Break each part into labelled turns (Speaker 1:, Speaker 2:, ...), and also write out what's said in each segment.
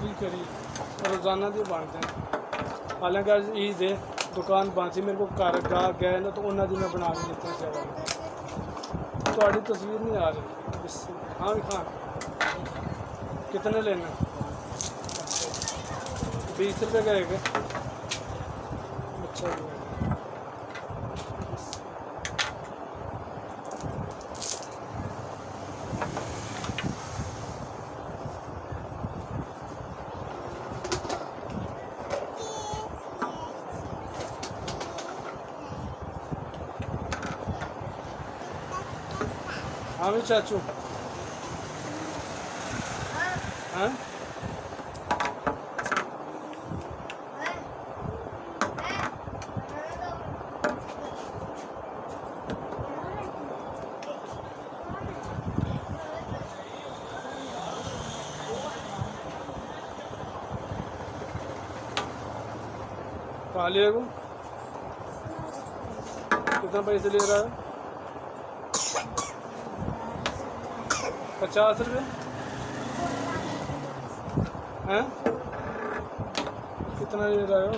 Speaker 1: की करी रोज़ाना दी बनते हैं। हालांकि अज ईद है दुकान बंद सी, मेरे को घर गाहक गए ना तो उन्होंने मैं बना के दिते सेवा। थोड़ी तस्वीर नहीं आ रही। हाँ भी हाँ कितने लेना? 20 रुपये का एक। अच्छा जी हाँ भी चाचू हाँ कहाँ ले गो? कितना पैसे ले रहा है? 50 रुपये हैं? कितना ले रहा हो?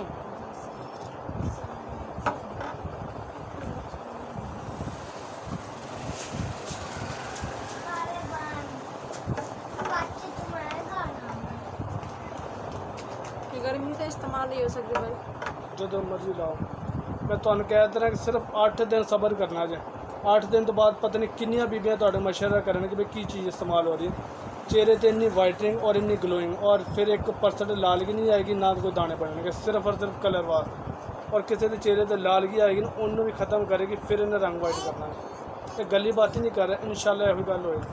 Speaker 2: गर्मी का इस्तेमाल नहीं हो सकती भाई,
Speaker 1: जो मर्जी लाओ। मैं तुहानू कह देना कि सिर्फ 8 दिन सबर करना जे। 8 दिन तो बाद पता नहीं किन्नियां बीबियां तुहाडे मशवरा करन कि भाई की चीज़ इस्तेमाल हो रही है। चेहरे ते इन्नी वाइटनिंग और इन्नी ग्लोइंग, और फिर 1% लालगी नहीं आएगी, ना कोई दाने पड़ेंगे, सिर्फ और सिर्फ कलर वास्ते। और किसी के चेहरे ते लालगी आएगी ना उन्होंने भी ख़त्म करेगी, फिर इन्हें रंग वाइट करना है। ये गली बात ही नहीं कर रहे, इंशाल्लाह यही गल होएगी।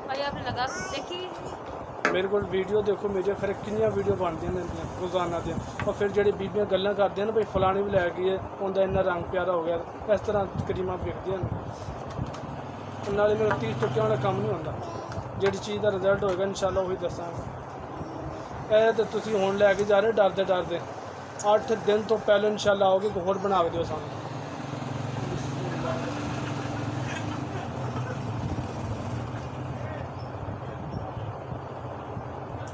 Speaker 2: भाई आपने लगा देखी
Speaker 1: मेरे को वीडियो देखो, मेरे खरे किन्नियां वीडियो बनदियां ने रोज़ाना दियां, और फिर जेह्ड़ी बीबियां गल्लां करदियां ना भाई फलानी भी लै गई है उनका इन्ना रंग प्यारा हो गया, इस तरह क्रीमां बिकदियां ने। नाले मेरा 30 टुक्कियां वाला कम नहीं होंदा। जिहड़ी चीज़ का रिजल्ट होएगा इंशाल्लाह वही दसांगा। ਇਹ तो तुसीं हुण लैके जा रहे डरदे डरदे, 8 दिन तो पहले इंशाल्लाह आओगे को होर बना के दिओ सानूं।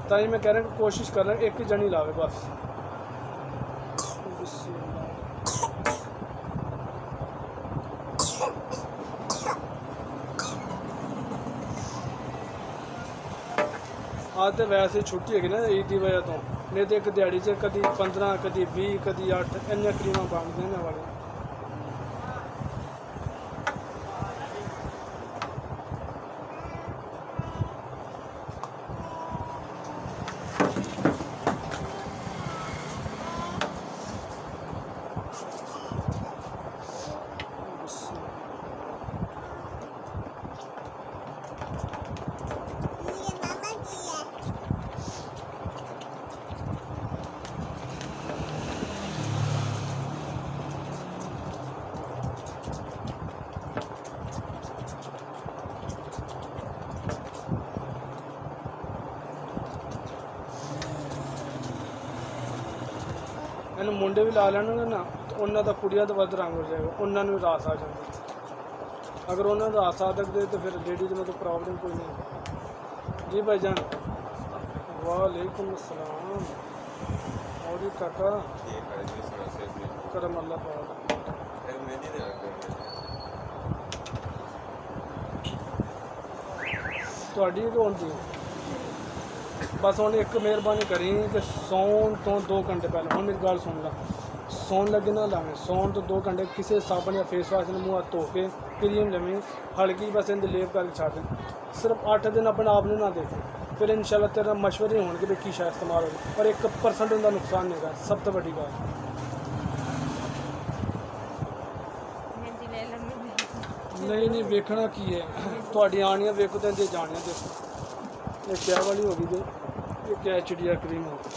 Speaker 1: ताई मैं कह रहा हूँ कोशिश कर रहा हूँ एक ही जनी लावे बस। आज तो वैसे छुट्टी है ना ईद की वजह तो, नहीं तो एक दिहाड़ी से कभी 15 कभी 20 कभी 8 इन्नियां क्रीमां बनदियां ने वाली। ਇਹਨੂੰ ਮੁੰਡੇ ਵੀ ਲਾ ਲੈਣਗੇ ਨਾ ਤਾਂ ਉਹਨਾਂ ਦਾ ਕੁੜੀਆਂ ਤੋਂ ਵੱਧ ਰੰਗ ਹੋ ਜਾਏਗਾ, ਉਹਨਾਂ ਨੂੰ ਰਾਸ ਆ ਜਾਂਦੀ। ਅਗਰ ਉਹਨਾਂ ਦਾ ਰਾਸ ਆ ਸਕਦੇ तो फिर लेडीज़ में तो प्रॉब्लम कोई नहीं। जी भाईजान वालेकुम अस्सलाम। और जी काका करम अल्लाह पाक। ਤੁਹਾਡੀ ਹੋਣ ਦੀ बस ਹੁਣ एक मेहरबानी करी कि सौन तो 2 घंटे पहले, ਹੁਣ मेरी गल सुन ला, सौन लगे ना लावें, सौन तो 2 घंटे किसी साबन या फेस वाश ने मुँह हाथ धो के क्रीम लवें हल्की बस इनके लेप करके छाड़ दें। सिर्फ 8 दिन अपने आप ने ना देखें, फिर इंशाल्लाह तेरा मशवरे होने कि की शायद इस्तेमाल हो, पर 1% उनका नुकसान नहीं होगा। सब तो बड़ी गल नहीं वेखना की है थोड़ी आनियाँ वेखो तो जानियाँ देखो। ये क्या वाली होगी जो ये क्या चिड़िया क्रीम होगी।